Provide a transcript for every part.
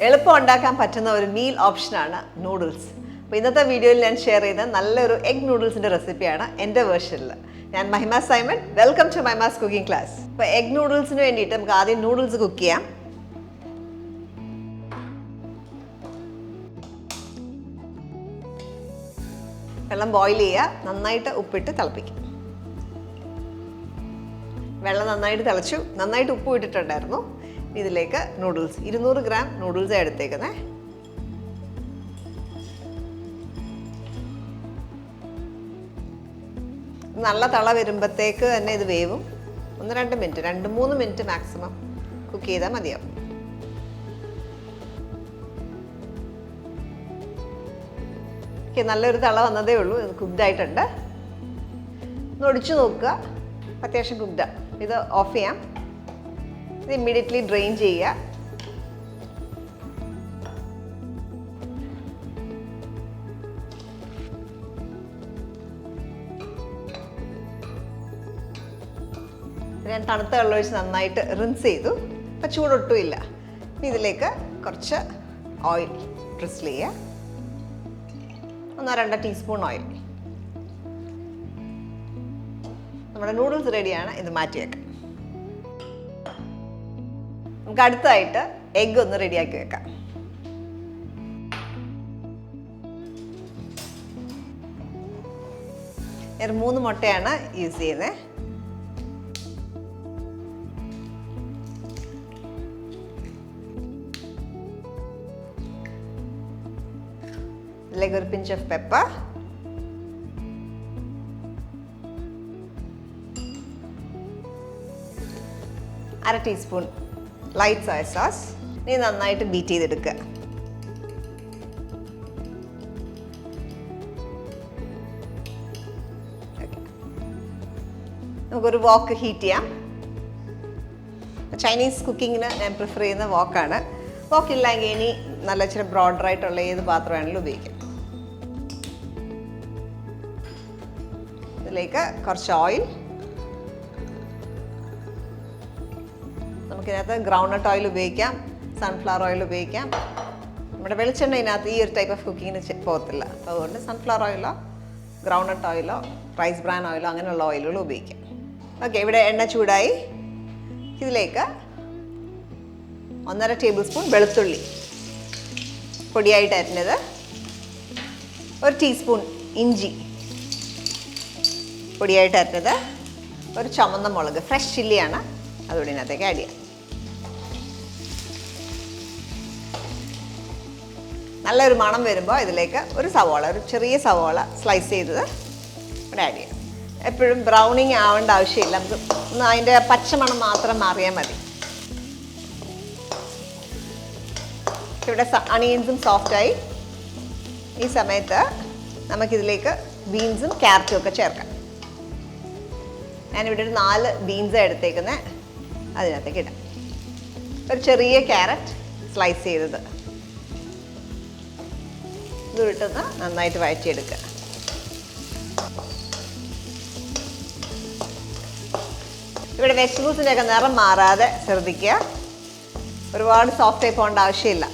എളുപ്പം ഉണ്ടാക്കാൻ പറ്റുന്ന ഒരു മീൽ ഓപ്ഷനാണ് നൂഡിൽസ്. അപ്പോൾ ഇന്നത്തെ വീഡിയോയിൽ ഞാൻ ഷെയർ ചെയ്യുന്ന നല്ലൊരു എഗ് നൂഡിൽസിൻ്റെ റെസിപ്പിയാണ് എൻ്റെ വേർഷനിൽ. ഞാൻ Mahima Simon, welcome to Mahima's cooking class. അപ്പോൾ എഗ് നൂഡിൽസിന് വേണ്ടിയിട്ട് നമുക്ക് ആദ്യം നൂഡിൽസ് കുക്ക് ചെയ്യാം. വെള്ളം ബോയിൽ ചെയ്യുക, നന്നായിട്ട് ഉപ്പിട്ട് തിളപ്പിക്കും. വെള്ളം നന്നായിട്ട് തിളച്ചു, നന്നായിട്ട് ഉപ്പ് ഇട്ടിട്ടുണ്ടായിരുന്നു. ഇതിലേക്ക് നൂഡിൽസ് 200 ഗ്രാം നൂഡിൽസ് എടുത്തേക്കുന്നത്. നല്ല തള വരുമ്പോഴത്തേക്ക് തന്നെ ഇത് വേവും. 1-2 മിനിറ്റ്, 2-3 മിനിറ്റ് മാക്സിമം കുക്ക് ചെയ്താൽ മതിയാവും. നല്ലൊരു തള വന്നതേ ഉള്ളൂ, ഇത് കുക്ക്ഡ് ആയിട്ടുണ്ട്. ഒന്ന് ഒടിച്ചു നോക്കുക, അത്യാവശ്യം കുക്ക്ഡാണ്. ഇത് ഓഫ് ചെയ്യാം. ഇത് ഇമ്മീഡിയറ്റ്ലി ഡ്രെയിൻ ചെയ്യുക. ഞാൻ തണുത്ത വെള്ളം ഒഴിച്ച് നന്നായിട്ട് റിൻസ് ചെയ്തു. അപ്പം ചൂടൊട്ടുമില്ല. ഇതിലേക്ക് കുറച്ച് ഓയിൽ ഡ്രിസിൽ ചെയ്യുക. 1-2 ടീസ്പൂൺ ഓയിൽ. നമ്മുടെ നൂഡിൽസ് റെഡിയാണ്. ഇത് മാറ്റി വെക്കാം. നമുക്ക് അടുത്തായിട്ട് എഗ്ഗ് ഒന്ന് റെഡിയാക്കി വെക്കാം. ഞാൻ 3 മുട്ടയാണ് യൂസ് ചെയ്യുന്നത്. ഇതിലേക്ക് ഒരു പിഞ്ച് ഓഫ് പെപ്പർ, അര ടീസ്പൂൺ ലൈറ്റ് സോയ സോസ്. ഇനി നന്നായിട്ട് ബീറ്റ് ചെയ്തെടുക്കുക. നമുക്കൊരു വോക്ക് ഹീറ്റ് ചെയ്യാം. ചൈനീസ് കുക്കിങ്ങിന് ഞാൻ പ്രിഫർ ചെയ്യുന്ന വോക്കാണ്. വോക്ക് ഇല്ലെങ്കിൽ ഇനി നല്ല ഇച്ചിരി ബ്രോഡറായിട്ടുള്ള ഏത് പാത്രം വേണമെങ്കിലും ഉപയോഗിക്കാം. ഇതിലേക്ക് കുറച്ച് ഓയിൽ. നമുക്കിതിനകത്ത് ഗ്രൗണ്ട്നട്ട് ഓയിൽ ഉപയോഗിക്കാം, സൺഫ്ലവർ ഓയിൽ ഉപയോഗിക്കാം. നമ്മുടെ വെളിച്ചെണ്ണ ഇതിനകത്ത് ഈ ഒരു ടൈപ്പ് ഓഫ് കുക്കിങ്ങിന് പോകത്തില്ല. അതുകൊണ്ട് സൺഫ്ലവർ ഓയിലോ ഗ്രൗണ്ട്നട്ട് ഓയിലോ റൈസ് ബ്രാൻ ഓയിലോ അങ്ങനെയുള്ള ഓയിലുകൾ ഉപയോഗിക്കാം. ഓക്കെ, ഇവിടെ എണ്ണ ചൂടായി. ഇതിലേക്ക് 1.5 ടേബിൾ സ്പൂൺ വെളുത്തുള്ളി പൊടിയായിട്ട് അരിഞ്ഞത്, 1 ടീസ്പൂൺ ഇഞ്ചി പൊടിയായിട്ട് അരിഞ്ഞത്, ഒരു ചുമന്ന മുളക്, ഫ്രഷ് ചില്ലിയാണ്, അതുകൂടി ഇതിനകത്തേക്ക് ആഡ് ചെയ്യാം. നല്ലൊരു മണം വരുമ്പോൾ ഇതിലേക്ക് ഒരു സവോള, ഒരു ചെറിയ സവോള സ്ലൈസ് ചെയ്തത് ഇവിടെ ആഡ് ചെയ്യാം. എപ്പോഴും ബ്രൗണിങ് ആവേണ്ട ആവശ്യമില്ല, നമുക്ക് അതിൻ്റെ പച്ചമണം മാത്രം മാറിയാൽ മതി. ഇവിടെ അണിയൻസും സോഫ്റ്റായി. ഈ സമയത്ത് നമുക്കിതിലേക്ക് ബീൻസും ക്യാരറ്റും ഒക്കെ ചേർക്കാം. ഞാനിവിടെ ഒരു 4 ബീൻസാണ് എടുത്തേക്കുന്നത്, അതിനകത്തേക്ക് ഇടാം. ഒരു ചെറിയ ക്യാരറ്റ് സ്ലൈസ് ചെയ്തത് ഇത് ഇട്ടൊന്ന് നന്നായിട്ട് വഴറ്റിയെടുക്കുക. ഇവിടെ വെജിറ്റബിൾസിൻ്റെ ഒക്കെ നിറം മാറാതെ ശ്രദ്ധിക്കുക. ഒരുപാട് സോഫ്റ്റായി പോകേണ്ട ആവശ്യമില്ല.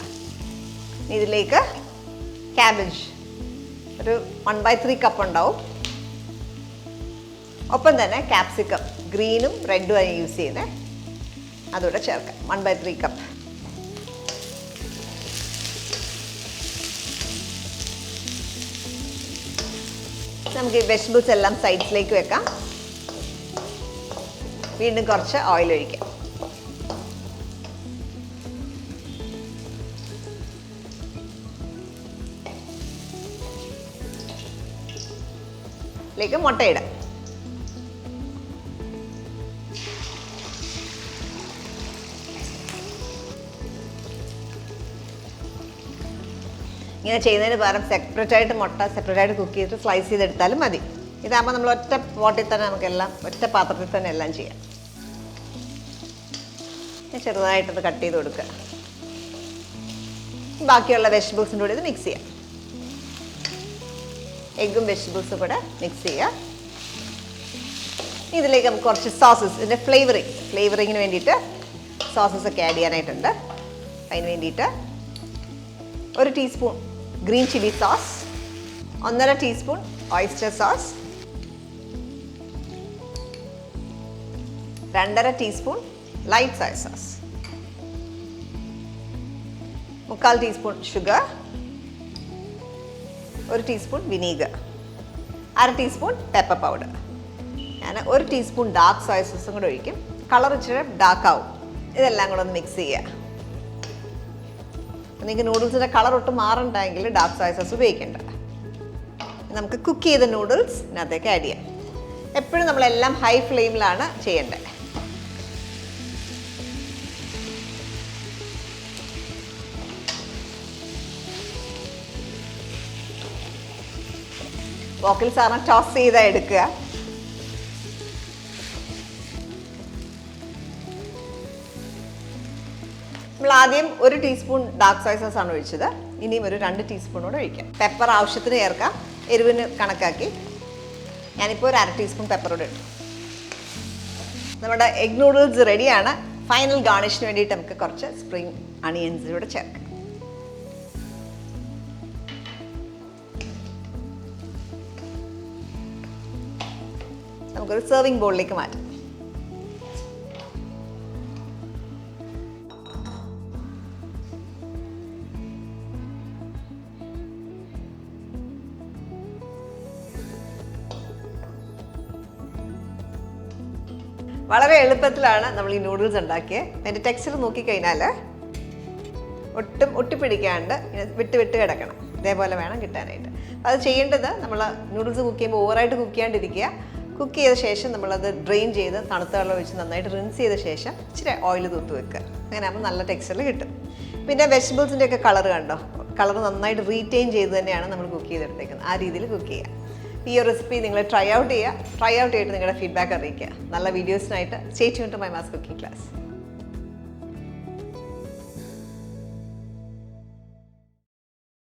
ഇതിലേക്ക് ക്യാബേജ് ഒരു 1/3 കപ്പ് ഉണ്ടാവും. ഒപ്പം തന്നെ കാപ്സിക്കം, ഗ്രീനും റെഡും ആയി യൂസ് ചെയ്യുന്നത്, അതുകൂടെ ചേർക്കാം. 1/3 കപ്പ്. നമുക്ക് ഈ വെജിറ്റബിൾസ് എല്ലാം സൈഡ്സിലേക്ക് വെക്കാം. വീണ്ടും കുറച്ച് ഓയിൽ ഒഴിക്കാം. ഇതിലേക്ക് മുട്ടയിടാം. ഇങ്ങനെ ചെയ്യുന്നതിന് പകരം സെപ്പറേറ്റായിട്ട് മുട്ട സെപ്പറേറ്റായിട്ട് കുക്ക് ചെയ്തിട്ട് സ്ലൈസ് ചെയ്തെടുത്താലും മതി. ഇതാകുമ്പോൾ നമ്മൾ ഒറ്റ പോട്ടിൽ തന്നെ നമുക്കെല്ലാം ഒറ്റ പാത്രത്തിൽ തന്നെ എല്ലാം ചെയ്യാം. ചെറുതായിട്ടത് കട്ട് ചെയ്ത് കൊടുക്കുക. ബാക്കിയുള്ള വെജിറ്റബിൾസിൻ്റെ കൂടെ ഇത് മിക്സ് ചെയ്യാം. എഗ്ഗും വെജിറ്റബിൾസും കൂടെ മിക്സ് ചെയ്യുക. ഇതിലേക്ക് നമുക്ക് കുറച്ച് സോസസ്, ഇതിൻ്റെ ഫ്ലേവറിങ്ങിന് വേണ്ടിയിട്ട് സോസസ് ഒക്കെ ആഡ് ചെയ്യാനായിട്ടുണ്ട്. അതിന് വേണ്ടിയിട്ട് 1 teaspoon green chilli sauce, 1.5 teaspoon oyster sauce, 2.5 teaspoon light soya sauce, 3/4 teaspoon sugar, 1 teaspoon vinegar, 1/2 teaspoon pepper powder. ഞാൻ 1 ടീസ്പൂൺ ഡാർക്ക് സോയ സോസും കൂടെ ഒഴിക്കും. കളർ ഇച്ചിരി ഡാർക്ക് ആവും. ഇതെല്ലാം കൂടെ ഒന്ന് മിക്സ് ചെയ്യുക. നിങ്ങൾക്ക് നൂഡിൽസിൻ്റെ കളർ ഒട്ടും മാറണ്ടെങ്കിൽ ഡാർക്ക് സോയ സോസ് ഉപയോഗിക്കേണ്ട. നമുക്ക് കുക്ക് ചെയ്ത നൂഡിൽസ് ഇതിനകത്തേക്ക് ആഡ് ചെയ്യാം. എപ്പോഴും നമ്മളെല്ലാം ഹൈ ഫ്ലെയിമിലാണ് ചെയ്യേണ്ടത്. വോക്കിൽ സാറിന് ടോസ് ചെയ്താൽ എടുക്കുക. നമ്മൾ ആദ്യം 1 ടീസ്പൂൺ ഡാർക്ക് സോയ സോസ് ആണ് ഒഴിച്ചത്. ഇനിയും ഒരു 2 ടീസ്പൂൺ കൂടെ ഒഴിക്കാം. പെപ്പർ ആവശ്യത്തിന് ചേർക്കാം, എരിവിന് കണക്കാക്കി. ഞാനിപ്പോൾ ഒരു 1/2 ടീസ്പൂൺ പെപ്പർ കൂടെ ഇട്ടു. നമ്മുടെ എഗ് നൂഡിൽസ് റെഡിയാണ്. ഫൈനൽ ഗാർണിഷിന് വേണ്ടിയിട്ട് നമുക്ക് കുറച്ച് സ്പ്രിംഗ് അണിയൻസ് കൂടെ ചേർക്കാം. നമുക്കൊരു സെർവിങ് ബോളിലേക്ക് മാറ്റാം. വളരെ എളുപ്പത്തിലാണ് നമ്മൾ ഈ നൂഡിൽസ് ഉണ്ടാക്കിയത്. അതിൻ്റെ ടെക്സ്ചർ നോക്കിക്കഴിഞ്ഞാൽ ഒട്ടും ഒട്ടിപ്പിടിക്കാണ്ട് വിട്ട് വിട്ട് കിടക്കണം. ഇതേപോലെ വേണം കിട്ടാനായിട്ട്. അപ്പോൾ അത് ചെയ്യേണ്ടത്, നമ്മൾ നൂഡിൽസ് കുക്ക് ചെയ്യുമ്പോൾ ഓവറായിട്ട് കുക്ക് ചെയ്യാണ്ടിരിക്കുക. കുക്ക് ചെയ്ത ശേഷം നമ്മളത് ഡ്രെയിൻ ചെയ്ത് തണുത്ത വെള്ളം ഒഴിച്ച് നന്നായിട്ട് റിൻസ് ചെയ്ത ശേഷം ഇച്ചിരി ഓയിൽ തൂത്ത് വെക്കുക. അങ്ങനെ ആകുമ്പോൾ നല്ല ടെക്സ്ചറിൽ കിട്ടും. പിന്നെ വെജിറ്റബിൾസിൻ്റെ ഒക്കെ കളർ കണ്ടോ, കളർ നന്നായിട്ട് റീറ്റെയിൻ ചെയ്ത് തന്നെയാണ് നമ്മൾ കുക്ക് ചെയ്തെടുത്തേക്കുന്നത്. ആ രീതിയിൽ കുക്ക് ചെയ്യുക. ഈ റെസിപ്പി നിങ്ങൾ ട്രൈ ഔട്ട് ചെയ്തിട്ട് നിങ്ങളുടെ ഫീഡ്ബാക്ക് അറിയിക്കുക. നല്ല വീഡിയോസിനായിട്ട് stay tune to my mass cooking class.